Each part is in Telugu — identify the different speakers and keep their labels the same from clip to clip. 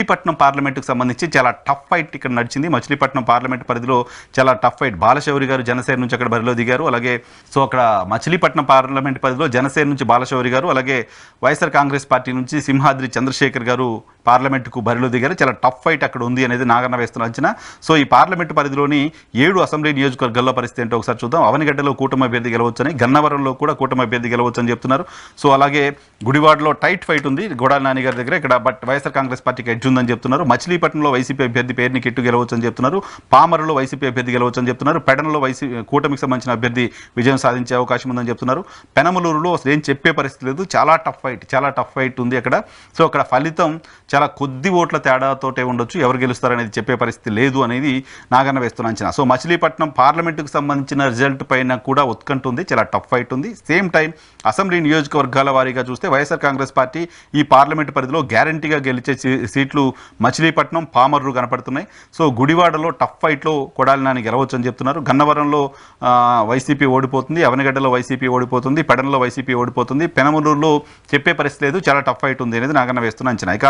Speaker 1: మచిలీపట్నం పార్లమెంటుకు సంబంధించి చాలా టఫ్ ఫైట్ ఇక్కడ నడిచింది. మచిలీపట్నం పార్లమెంట్ పరిధిలో చాలా టఫ్ ఫైట్. బాలశౌరి గారు జనసేన నుంచి అక్కడ బరిలో దిగారు. అలాగే అక్కడ మచిలీపట్నం పార్లమెంట్ పరిధిలో జనసేన నుంచి బాలశౌరి గారు, అలాగే వైఎస్ఆర్ కాంగ్రెస్ పార్టీ నుంచి సింహాద్రి చంద్రశేఖర్ గారు పార్లమెంటుకు బరిలో దిగారు. చాలా టఫ్ ఫైట్ అక్కడ ఉంది అనేది నాగన్న వేస్తున్న అంచనా. ఈ పార్లమెంటు పరిధిలోని 7 అసెంబ్లీ నియోజకవర్గాల్లో పరిస్థితి ఏంటో ఒకసారి చూద్దాం. అవనిగడ్డలో కూటమి అభ్యర్థి గెలవచ్చని, గన్నవరంలో కూడా కూటమి అభ్యర్థి గెలవచ్చని చెప్తున్నారు. అలాగే గుడివాడలో టైట్ ఫైట్ ఉంది గొడాల నాని గారి దగ్గర ఇక్కడ, బట్ వైఎస్ఆర్ కాంగ్రెస్ పార్టీకి ఎడ్జ్ ఉందని చెప్తున్నారు. మచిలీపట్నంలో వైసీపీ అభ్యర్థి పేరుని కిట్టు గెలవచ్చని చెప్తున్నారు. పామరులో వైసీపీ అభ్యర్థి గెలవచ్చని చెప్తున్నారు. పెడనలో కూటమికి సంబంధించిన అభ్యర్థి విజయం సాధించే అవకాశం ఉందని చెప్తున్నారు. పెనమలూరులో అసలు ఏం చెప్పే పరిస్థితి లేదు. చాలా టఫ్ ఫైట్ ఉంది అక్కడ. అక్కడ ఫలితం చాలా కొద్ది ఓట్ల తేడాతోటే ఉండొచ్చు. ఎవరు గెలుస్తారనేది చెప్పే పరిస్థితి లేదు అనేది నాగన్న వేస్తున్న అంచనా. మచిలీపట్నం పార్లమెంటుకు సంబంధించిన రిజల్ట్ పైన కూడా ఉత్కంఠ ఉంది. చాలా టఫ్ ఫైట్ ఉంది. సేమ్ టైం అసెంబ్లీ నియోజకవర్గాల వారీగా చూస్తే వైఎస్ఆర్ కాంగ్రెస్ పార్టీ ఈ పార్లమెంటు పరిధిలో గ్యారంటీగా గెలిచే సీట్లు మచిలీపట్నం, పామర్రు కనపడుతున్నాయి. గుడివాడలో టఫ్ ఫైట్లో కొడాలి నాని గెలవచ్చు అని చెప్తున్నారు. గన్నవరంలో వైసీపీ ఓడిపోతుంది, అవనిగడ్డలో వైసీపీ ఓడిపోతుంది, పెడనలో వైసీపీ ఓడిపోతుంది, పెనమలూరులో చెప్పే పరిస్థితి లేదు. చాలా టఫ్ ఫైట్ ఉంది అనేది నాగన్న వేస్తున్న అంచనా. ఇక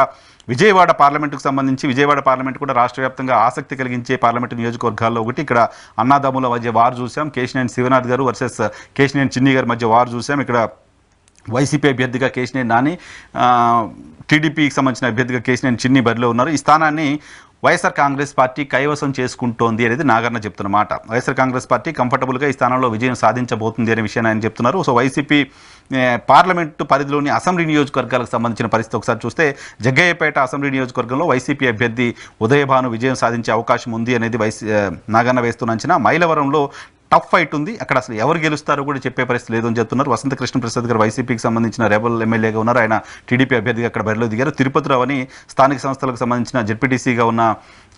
Speaker 1: విజయవాడ పార్లమెంటుకు సంబంధించి విజయవాడ పార్లమెంట్ కూడా రాష్ట్ర వ్యాప్తంగా ఆసక్తి కలిగించే పార్లమెంటు నియోజకవర్గాల్లో ఒకటి. ఇక్కడ అన్నాదమ్ముల మధ్య వారు చూసాం. కేశినేని శివనాథ్ గారు వర్సెస్ కేశినేని చిన్ని గారి మధ్య వారు చూసాం. ఇక్కడ వైసీపీ అభ్యర్థిగా కేశినేని నాని, టీడీపీకి సంబంధించిన అభ్యర్థిగా కేశినేని చిన్ని బరిలో ఉన్నారు. ఈ స్థానాన్ని వైఎస్ఆర్ కాంగ్రెస్ పార్టీ కైవసం చేసుకుంటోంది అనేది నాగన్న చెప్తున్నమాట. వైఎస్ఆర్ కాంగ్రెస్ పార్టీ కంఫర్టబుల్గా ఈ స్థానంలో విజయం సాధించబోతుంది అనే విషయాన్ని ఆయన చెప్తున్నారు. వైసీపీ పార్లమెంటు పరిధిలోని అసెంబ్లీ నియోజకవర్గాలకు సంబంధించిన పరిస్థితి ఒకసారి చూస్తే జగ్గయ్యపేట అసెంబ్లీ నియోజకవర్గంలో వైసీపీ అభ్యర్థి ఉదయభాను విజయం సాధించే అవకాశం ఉంది అనేది నాగన్న వేస్తున్న అంచనా. మైలవరంలో టఫ్ ఫైట్ ఉంది. అక్కడ అసలు ఎవరు గెలుస్తారో కూడా చెప్పే పరిస్థితి లేదు అని చెప్తున్నారు. వసంత కృష్ణ ప్రసాద్ గారు వైసీపీకి సంబంధించిన రెబల్ ఎమ్మెల్యేగా ఉన్నారు. ఆయన టీడీపీ అభ్యర్థిగా అక్కడ బరిలో దిగారు. తిరుపతిరావు అని స్థానిక సంస్థలకు సంబంధించిన జెడ్పీటీసీగా ఉన్న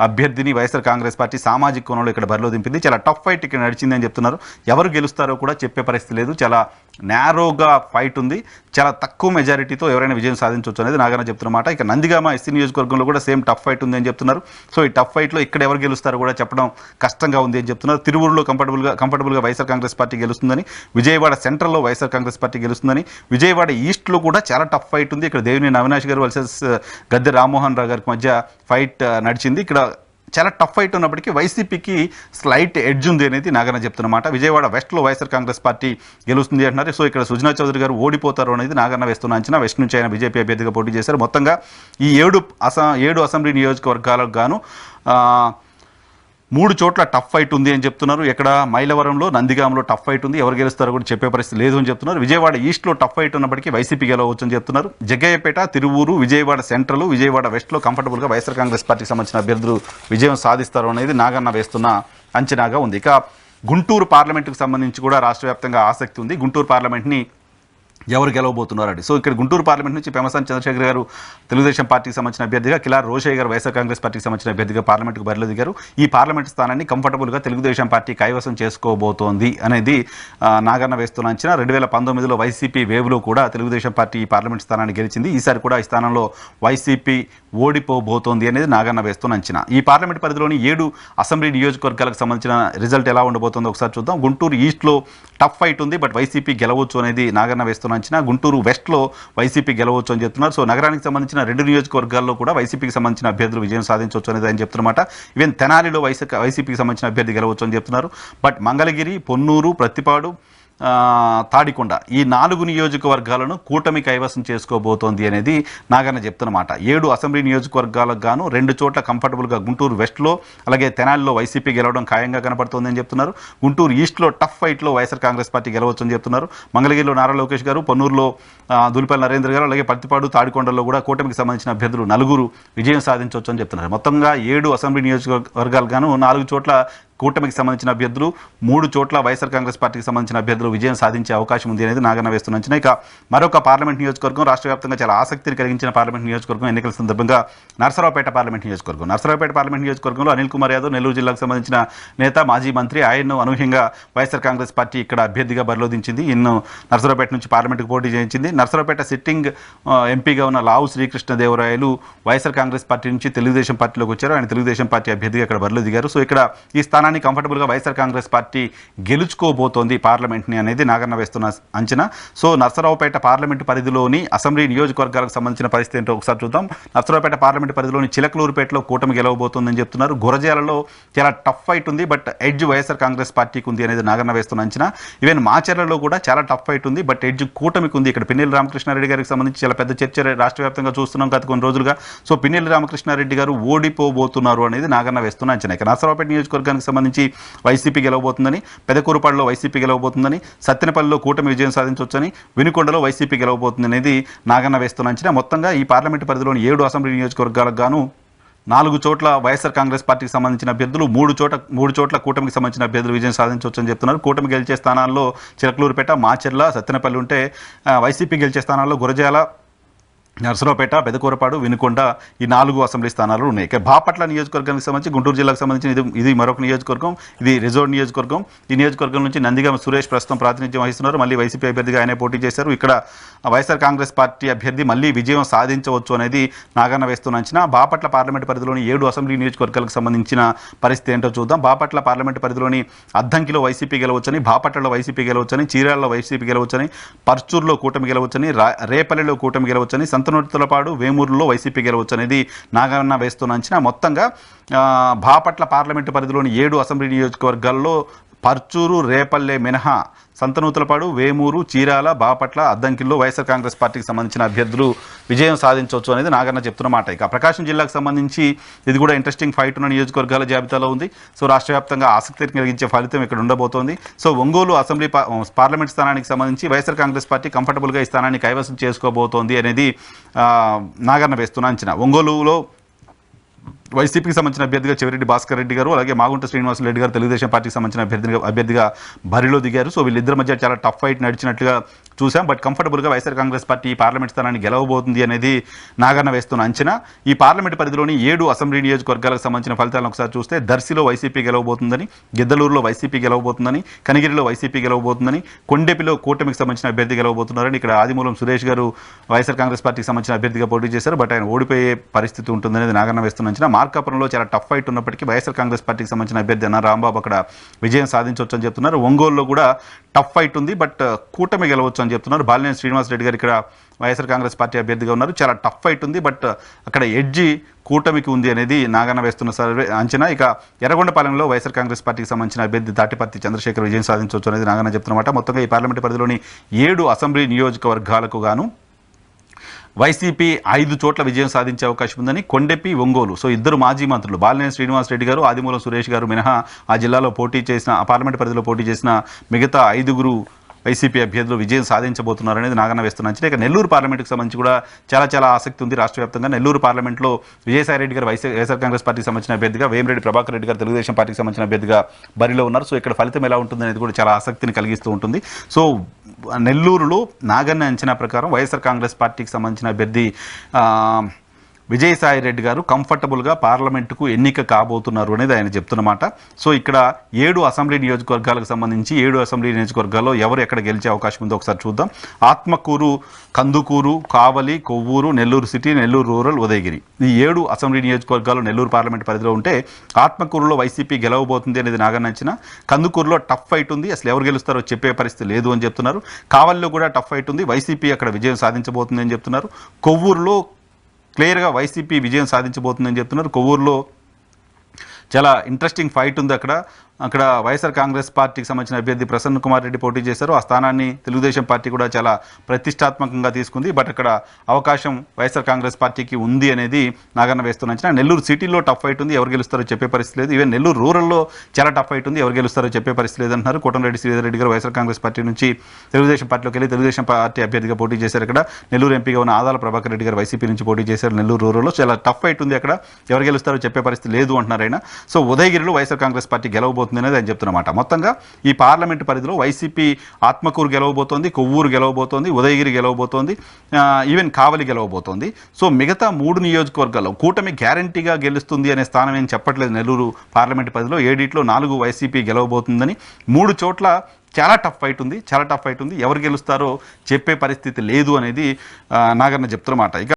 Speaker 1: అభ్యర్థిని వైఎస్ఆర్ కాంగ్రెస్ పార్టీ సామాజిక కోణంలో ఇక్కడ బరిలో దింపింది. చాలా టఫ్ ఫైట్ ఇక్కడ నడిచింది అని చెప్తున్నారు. ఎవరు గెలుస్తారో కూడా చెప్పే పరిస్థితి లేదు. చాలా నేరోగా ఫైట్ ఉంది. చాలా తక్కువ మెజారిటీతో ఎవరైనా విజయం సాధించవచ్చు అనేది నాగన్న చెప్తున్నమాట. ఇక నందిగామ ఎస్సీ నియోజకవర్గంలో కూడా సేమ్ టఫ్ ఫైట్ ఉంది అని చెప్తున్నారు. ఈ టఫ్ ఫైట్లో ఇక్కడ ఎవరు గెలుస్తారో కూడా చెప్పడం కష్టంగా ఉంది అని చెప్తున్నారు. తిరువూరులో కంఫర్టబుల్గా వైఎస్ఆర్ కాంగ్రెస్ పార్టీ గెలుస్తుందని, విజయవాడ సెంట్రల్లో వైఎస్ఆర్ కాంగ్రెస్ పార్టీ గెలుస్తుందని, విజయవాడ ఈస్ట్లో కూడా చాలా టఫ్ ఫైట్ ఉంది. ఇక్కడ దేవినేని అవినాష్ గారు వర్సెస్ గద్దె రామ్మోహన్ రావు గారికి మధ్య ఫైట్ నడిచింది. ఇక్కడ చాలా టఫ్ ఫైట్ ఉన్నప్పటికీ వైసీపీకి స్లైట్ ఎడ్జ్ ఉంది అనేది నాగన్న చెప్తున్నమాట. విజయవాడ వెస్ట్లో వైఎస్ఆర్ కాంగ్రెస్ పార్టీ గెలుస్తుంది అంటున్నారు. ఇక్కడ సుజనా చౌదరి గారు ఓడిపోతారు అనేది నాగన్న వేస్తున్న అంచనా. వెస్ట్ నుంచి ఆయన బీజేపీ అభ్యర్థిగా పోటీ చేశారు. మొత్తంగా ఈ 7 అసెంబ్లీ నియోజకవర్గాలకు గాను 3 చోట్ల టఫ్ ఫైట్ ఉంది అని చెప్తున్నారు. ఇక్కడ మైలవరంలో, నందిగామలో టఫ్ ఫైట్ ఉంది. ఎవరు గెలుస్తారో కూడా చెప్పే పరిస్థితి లేదు అని చెప్తున్నారు. విజయవాడ ఈస్ట్లో టఫ్ ఫైట్ ఉన్నప్పటికీ వైసీపీ గెలవచ్చు అని చెప్తున్నారు. జగ్గయ్యపేట, తిరువూరు, విజయవాడ సెంట్రల్, విజయవాడ వెస్ట్లో కంఫర్టబుల్గా వైఎస్ఆర్ కాంగ్రెస్ పార్టీకి సంబంధించిన అభ్యర్థులు విజయం సాధిస్తారు అనేది నాగన్న వేస్తున్న అంచనాగా ఉంది. ఇక గుంటూరు పార్లమెంటుకు సంబంధించి కూడా రాష్ట్ర వ్యాప్తంగా ఆసక్తి ఉంది. గుంటూరు పార్లమెంట్ని ఎవరు గెలవబోతున్నారండి? ఇక్కడ గుంటూరు పార్లమెంట్ నుంచి పెమసాని చంద్రశేఖర్ గారు తెలుగుదేశం పార్టీకి సంబంధించిన అభ్యర్థిగా, కిలార్ రోషయ్య గారు వైఎస్ఆర్ కాంగ్రెస్ పార్టీకి సంబంధించిన అభ్యర్థిగా పార్లమెంట్కు బరిలో దిగారు. ఈ పార్లమెంట్ స్థానాన్ని కంఫర్టబుల్గా తెలుగుదేశం పార్టీ కైవసం చేసుకోబోతోంది అనేది నాగన్న వేస్తున్న అంచనా. 2019లో వైసీపీ వేవ్లో కూడా తెలుగుదేశం పార్టీ ఈ పార్లమెంట్ స్థానాన్ని గెలిచింది. ఈసారి కూడా ఈ స్థానంలో వైసీపీ ఓడిపోబోతోంది అనేది నాగన్న వేస్తున్న అంచనా. ఈ పార్లమెంట్ పరిధిలోని 7 అసెంబ్లీ నియోజకవర్గాలకు సంబంధించిన రిజల్ట్ ఎలా ఉండబోతుందో ఒకసారి చూద్దాం. గుంటూరు ఈస్ట్లో టఫ్ ఫైట్ ఉంది, బట్ వైసీపీ గెలవచ్చు అనేది నాగన్న వేస్తున్న అంచనా. గుంటూరు వెస్ట్లో వైసీపీ గెలవచ్చు అని చెప్తున్నారు. నగరానికి సంబంధించిన 2 నియోజకవర్గాల్లో కూడా వైసీపీకి సంబంధించిన అభ్యర్థులు విజయం సాధించవచ్చు అనేది ఆయన చెప్తున్నమాట. ఈవెన్ తెనాలిలో వైసీపీకి సంబంధించిన అభ్యర్థి గెలవచ్చు అని చెప్తున్నారు. బట్ మంగళగిరి, పొన్నూరు, ప్రత్తిపాడు, తాడికొండ ఈ 4 నియోజకవర్గాలను కూటమి కైవసం చేసుకోబోతోంది అనేది నాగన్న చెప్తున్నమాట. 7 అసెంబ్లీ నియోజకవర్గాలకు గాను 2 చోట్ల కంఫర్టబుల్గా గుంటూరు వెస్ట్లో, అలాగే తెనాలిలో వైసీపీ గెలవడం ఖాయంగా కనపడుతోంది అని చెప్తున్నారు. గుంటూరు ఈస్ట్లో టఫ్ ఫైట్లో వైఎస్ఆర్ కాంగ్రెస్ పార్టీ గెలవచ్చు అని చెప్తున్నారు. మంగళగిరిలో నారా లోకేష్ గారు, పొన్నూరులో దులిపల్లి నరేంద్ర గారు, అలాగే పత్తిపాడు, తాడికొండలో కూడా కూటమికి సంబంధించిన అభ్యర్థులు 4 విజయం సాధించవచ్చు అని చెప్తున్నారు. మొత్తంగా 7 అసెంబ్లీ నియోజకవర్గాలు గాను 4 చోట్ల కూటమికి సంబంధించిన అభ్యర్థులు, 3 చోట్ల వైఎస్ఆర్ కాంగ్రెస్ పార్టీకి సంబంధించిన అభ్యర్థులు విజయం సాధించే అవకాశం ఉంది అనేది నాగన్న వేస్తున్న అంచనా. ఇక మరొక పార్లమెంట్ నియోజకవర్గం, రాష్ట్ర వ్యాప్తంగా చాలా ఆసక్తిని కలిగించిన పార్లమెంట్ నియోజకవర్గం ఎన్నికల సందర్భంగా నర్సరావుపేట పార్లమెంట్ నియోజకవర్గం. నర్సరావుపేట పార్లమెంట్ నియోజకవర్గంలో అనిల్ కుమార్ యాదవ్, నెల్లూరు జిల్లాకు సంబంధించిన నేత, మాజీ మంత్రి, ఆయన్ను అనూహ్యంగా వైఎస్ఆర్ కాంగ్రెస్ పార్టీ ఇక్కడ అభ్యర్థిగా బరిలో దించింది. ఈయన్ను నర్సరావుపేట నుంచి పార్లమెంట్కు పోటీ చేయించింది. నర్సరావుపేట సిట్టింగ్ ఎంపీగా ఉన్న లావు శ్రీకృష్ణదేవరాయలు వైఎస్ఆర్ కాంగ్రెస్ పార్టీ నుంచి తెలుగుదేశం పార్టీలోకి వచ్చారు. ఆయన తెలుగుదేశం పార్టీ అభ్యర్థిగా ఇక్కడ బరిలో దిగారు. ఇక్కడ ఈ స్థానాన్ని స్థానాన్ని కంఫర్టబుల్గా వైఎస్ఆర్ కాంగ్రెస్ పార్టీ గెలుచుకోబోతోంది పార్లమెంట్ని అనేది నాగన్న వేస్తున్న అంచనా. సో నర్సరావుపేట పార్లమెంటు పరిధిలోని అసెంబ్లీ నియోజకవర్గాలకు సంబంధించిన పరిస్థితి ఏంటో ఒకసారి చూద్దాం. నర్సరావుపేట పార్లమెంటు పరిధిలోని చిలకలూరుపేటలో కూటమి గెలవబోతోందని చెప్తున్నారు. గురజాలలో చాలా టఫ్ ఫైట్ ఉంది, బట్ ఎడ్జ్ వైఎస్ఆర్ కాంగ్రెస్ పార్టీకి ఉంది అనేది నాగన్న వేస్తున్న అంచనా. ఈవెన్ మాచర్లలో కూడా చాలా టఫ్ ఫైట్ ఉంది, బట్ ఎడ్జ్ కూటమికి ఉంది. ఇక్కడ పిన్నెల్లి రామకృష్ణారెడ్డి గారికి సంబంధించి చాలా పెద్ద చర్చ రాష్ట్ర వ్యాప్తంగా చూస్తున్నాం గత కొన్ని రోజులుగా. సో పిన్నెల్లి రామకృష్ణారెడ్డి గారు ఓడిపోబోతున్నారు అనేది నాగన్న వేస్తున్న అంచనా. ఇక నర్సరావుపేట నియోజకవర్గానికి సంబంధించి వైసీపీ గెలవబోతుందని, పెదకూరుపాడులో వైసీపీ గెలవబోతుందని, సత్తెనపల్లిలో కూటమి విజయం సాధించవచ్చని, వినుకొండలో వైసీపీ గెలవబోతుంది అనేది నాగన్న వేస్తున్న అంచనా. మొత్తంగా ఈ పార్లమెంటు పరిధిలోని 7 అసెంబ్లీ నియోజకవర్గాలకు గాను 4 చోట్ల వైఎస్ఆర్ కాంగ్రెస్ పార్టీకి సంబంధించిన అభ్యర్థులు, 3 చోట్ల కూటమికి సంబంధించిన అభ్యర్థులు విజయం సాధించవచ్చని చెప్తున్నారు. కూటమి గెలిచే స్థానాల్లో చిలకలూరుపేట, మాచెర్ల, సత్తెనపల్లి ఉంటే వైసీపీ గెలిచే స్థానాల్లో గురజాల, నర్సరావుపేట, పెదకూరపాడు, వినుకొండ ఈ 4 అసెంబ్లీ స్థానాలు ఉన్నాయి. ఇక బాపట్ల నియోజకవర్గానికి సంబంధించి గుంటూరు జిల్లాకు సంబంధించిన ఇది మరొక నియోజకవర్గం. ఇది రిజర్వ్ నియోజకవర్గం. ఈ నియోజకవర్గం నుంచి నందిగామ సురేష్ ప్రస్తుతం ప్రాతినిధ్యం వహిస్తున్నారు. మళ్ళీ వైసీపీ అభ్యర్థిగా ఆయనే పోటీ చేశారు. ఇక్కడ వైఎస్ఆర్ కాంగ్రెస్ పార్టీ అభ్యర్థి మళ్ళీ విజయం సాధించవచ్చు అనేది నాగన్న వేస్తున్న అంచనా. బాపట్ల పార్లమెంటు పరిధిలోని 7 అసెంబ్లీ నియోజకవర్గాలకు సంబంధించిన పరిస్థితి ఏంటో చూద్దాం. బాపట్ల పార్లమెంటు పరిధిలోని అద్దంకిలో వైసీపీ గెలవచ్చని, బాపట్లలో వైసీపీ గెలవచ్చని, చీరాలలో వైసీపీ గెలవచ్చని, పర్చూరులో కూటమి గెలవచ్చని, రేపల్లిలో కూటమి గెలవచ్చని, సంతనూతలపాడు, వేమూరులో వైసీపీ గెలవచ్చు అనేది నాగన్న వేస్తున్న అంచనా. మొత్తంగా బాపట్ల పార్లమెంటు పరిధిలోని 7 అసెంబ్లీ నియోజకవర్గాల్లో పర్చూరు, రేపల్లె మినహా సంతనూతలపాడు, వేమూరు, చీరాల, బాపట్ల, అద్దంకిల్లో వైఎస్ఆర్ కాంగ్రెస్ పార్టీకి సంబంధించిన అభ్యర్థులు విజయం సాధించవచ్చు అనేది నాగన్న చెప్తున్నమాట. ఇక ప్రకాశం జిల్లాకు సంబంధించి ఇది కూడా ఇంట్రెస్టింగ్ ఫైట్ ఉన్న నియోజకవర్గాల జాబితాలో ఉంది. సో రాష్ట్ర వ్యాప్తంగా ఆసక్తి కలిగించే ఫలితం ఇక్కడ ఉండబోతోంది. సో ఒంగోలు అసెంబ్లీ పార్లమెంట్ స్థానానికి సంబంధించి వైఎస్ఆర్ కాంగ్రెస్ పార్టీ కంఫర్టబుల్గా ఈ స్థానాన్ని కైవసం చేసుకోబోతోంది అనేది నాగన్న వేస్తున్న అంచనా. ఒంగోలులో వైసీపీకి సంబంధించిన అభ్యర్థిగా చెవిరెడ్డి భాస్కర్ రెడ్డి గారు, అలాగే మాగుంట శ్రీనివాసరెడ్డి గారు తెలుగుదేశం పార్టీకి సంబంధించిన అభ్యర్థిగా బరిలో దిగారు. సో వీళ్ళిద్దరి మధ్య చాలా టఫ్ ఫైట్ నడిచినట్లుగా చూసాం. బట్ కంఫర్టబుల్గా వైఎస్ఆర్ కాంగ్రెస్ పార్టీ ఈ పార్లమెంట్ స్థానాన్ని గెలవబోతుంది అనేది నాగన్న వేస్తున్న అంచనా. ఈ పార్లమెంట్ పరిధిలోని 7 అసెంబ్లీ నియోజకవర్గాలకు సంబంధించిన ఫలితాలను ఒకసారి చూస్తే దర్శిలో వైసీపీ గెలవబోతుందని, గిద్దలూరులో వైసీపీ గెలవబోతుందని, కనిగిరిలో వైసీపీ గెలవబోతుందని, కొండెపిలో కూటమికి సంబంధించిన అభ్యర్థి గెలవబోతున్నారని. ఇక్కడ ఆదిమూలం సురేష్ గారు వైఎస్ఆర్ కాంగ్రెస్ పార్టీకి సంబంధించిన అభ్యర్థిగా పోటీ చేశారు, బట్ ఆయన ఓడిపోయే పరిస్థితి ఉంటుందనేది నాగన్న వేస్తున్న అంచనా. మార్కాపురంలో చాలా టఫ్ ఫైట్ ఉన్నప్పటికీ వైఎస్ఆర్ కాంగ్రెస్ పార్టీకి సంబంధించిన అభ్యర్థి అన్న రాంబాబు అక్కడ విజయం సాధించవచ్చు అని చెప్తున్నారు. ఒంగోలులో కూడా టఫ్ ఫైట్ ఉంది, బట్ కూటమి గెలవచ్చు అని చెప్తున్నారు. బాలినేని శ్రీనివాసరెడ్డి గారు ఇక్కడ వైఎస్ఆర్ కాంగ్రెస్ పార్టీ అభ్యర్థిగా ఉన్నారు. చాలా టఫ్ ఫైట్ ఉంది, బట్ అక్కడ ఎడ్జి కూటమికి ఉంది అనేది నాగన్న వేస్తున్న సర్వే అంచనా. ఇక ఎర్రగొండపాలెంలో వైఎస్ఆర్ కాంగ్రెస్ పార్టీకి సంబంధించిన అభ్యర్థి తాటిపర్తి చంద్రశేఖర్ విజయం సాధించవచ్చు అనేది నాగన్న చెప్తున్నమాట. మొత్తంగా ఈ పార్లమెంటు పరిధిలోని 7 అసెంబ్లీ నియోజకవర్గాలకు గాను వైసీపీ 5 చోట్ల విజయం సాధించే అవకాశం ఉందని కొండెపి, ఒంగోలు సో ఇద్దరు మాజీ మంత్రులు బాలినేని శ్రీనివాసరెడ్డి గారు, ఆదిమూలం సురేష్ గారు మినహా ఆ జిల్లాలో పోటీ చేసిన, ఆ పార్లమెంట్ పరిధిలో పోటీ చేసిన మిగతా 5 వైసీపీ అభ్యర్థులు విజయం సాధించబోతున్నారనేది నాగన్న వేస్తున్న అంచనా. ఇక నెల్లూరు పార్లమెంట్కి సంబంధించి కూడా చాలా ఆసక్తి ఉంది రాష్ట్ర వ్యాప్తంగా. నెల్లూరు పార్లమెంట్లో విజయసాయిరెడ్డి గారు వైఎస్ఆర్ కాంగ్రెస్ పార్టీకి సంబంధించిన అభ్యర్థిగా, వేమిరెడ్డి ప్రభాకర్ రెడ్డి గారు తెలుగుదేశం పార్టీకి సంబంధించిన అభ్యర్థిగా బరిలో ఉన్నారు. సో ఇక్కడ ఫలితం ఎలా ఉంటుంది అనేది కూడా చాలా ఆసక్తిని కలిగిస్తూ ఉంటుంది. సో నెల్లూరులో నాగన్న అంచనా ప్రకారం వైఎస్ఆర్ కాంగ్రెస్ పార్టీకి సంబంధించిన అభ్యర్థి విజయసాయిరెడ్డి గారు కంఫర్టబుల్గా పార్లమెంటుకు ఎన్నిక కాబోతున్నారు అనేది ఆయన చెప్తున్నమాట. సో ఇక్కడ 7 అసెంబ్లీ నియోజకవర్గాలకు సంబంధించి 7 అసెంబ్లీ నియోజకవర్గాల్లో ఎవరు ఎక్కడ గెలిచే అవకాశం ఉందో ఒకసారి చూద్దాం. ఆత్మకూరు, కందుకూరు, కావలి, కొవ్వూరు, నెల్లూరు సిటీ, నెల్లూరు రూరల్, ఉదయగిరి ఈ 7 అసెంబ్లీ నియోజకవర్గాలు నెల్లూరు పార్లమెంట్ పరిధిలో ఉంటే ఆత్మకూరులో వైసీపీ గెలవబోతుంది అనేది నాగన్న అంచనా. కందుకూరులో టఫ్ ఫైట్ ఉంది, అసలు ఎవరు గెలుస్తారో చెప్పే పరిస్థితి లేదు అని చెప్తున్నారు. కావలిలో కూడా టఫ్ ఫైట్ ఉంది, వైసీపీ అక్కడ విజయం సాధించబోతుంది అని చెప్తున్నారు. కొవ్వూరులో క్లియర్గా వైసీపీ విజయం సాధించబోతుందని చెప్తున్నారు. కొవ్వూరులో చాలా ఇంట్రెస్టింగ్ ఫైట్ ఉంది. అక్కడ వైఎస్ఆర్ కాంగ్రెస్ పార్టీకి సంబంధించిన అభ్యర్థి ప్రసన్న కుమార్ రెడ్డి పోటీ చేశారు. ఆ స్థానాన్ని తెలుగుదేశం పార్టీ కూడా చాలా ప్రతిష్టాత్మకంగా తీసుకుంది, బట్ అక్కడ అవకాశం వైఎస్ఆర్ కాంగ్రెస్ పార్టీకి ఉంది అనేది నాగన్న వేస్తున్న. నెల్లూరు సిటీలో టఫ్ ఫైట్ ఉంది, ఎవరు గెలుస్తారో చెప్పే పరిస్థితి లేదు. ఈవెన్ నెల్లూరు రూరల్లో చాలా టఫ్ ఫైట్ ఉంది, ఎవరు గెలుస్తారో చెప్పే పరిస్థితి లేదంటున్నారు. కోటంరెడ్డి శ్రీధర్ రెడ్డి గారు వైఎస్ఆర్ కాంగ్రెస్ పార్టీ నుంచి తెలుగుదేశం పార్టీలోకి వెళ్ళి తెలుగుదేశం పార్టీ అభ్యర్థిగా పోటీ చేశారు. ఇక్కడ నెల్లూరు ఎంపీగా ఉన్న ఆదాల ప్రభాకర్ రెడ్డి గారు వైసీపీ నుంచి పోటీ చేశారు. నెల్లూరు రూరల్లో చాలా టఫ్ ఫైట్ ఉంది, అక్కడ ఎవరు గెలుస్తారో చెప్పే పరిస్థితి లేదు అంటున్నారు ఆయన. సో ఉదయగిరిలో వైఎస్ఆర్ కాంగ్రెస్ పార్టీ గెలవబోతుంది అనేది ఆయన చెప్తున్నమాట. మొత్తంగా ఈ పార్లమెంటు పరిధిలో వైసీపీ ఆత్మకూరు గెలవబోతోంది, కొవ్వూరు గెలవబోతోంది, ఉదయగిరి గెలవబోతోంది, ఈవెన్ కావలి గెలవబోతోంది. సో మిగతా 3 నియోజకవర్గాల్లో కూటమి గ్యారంటీగా గెలుస్తుంది అనే స్థానం ఏం చెప్పట్లేదు. నెల్లూరు పార్లమెంటు పరిధిలో 7 4 వైసీపీ గెలవబోతుందని, 3 చోట్ల చాలా టఫ్ ఫైట్ ఉంది, ఎవరు గెలుస్తారో చెప్పే పరిస్థితి లేదు అనేది నాగన్న చెప్తున్నమాట. ఇక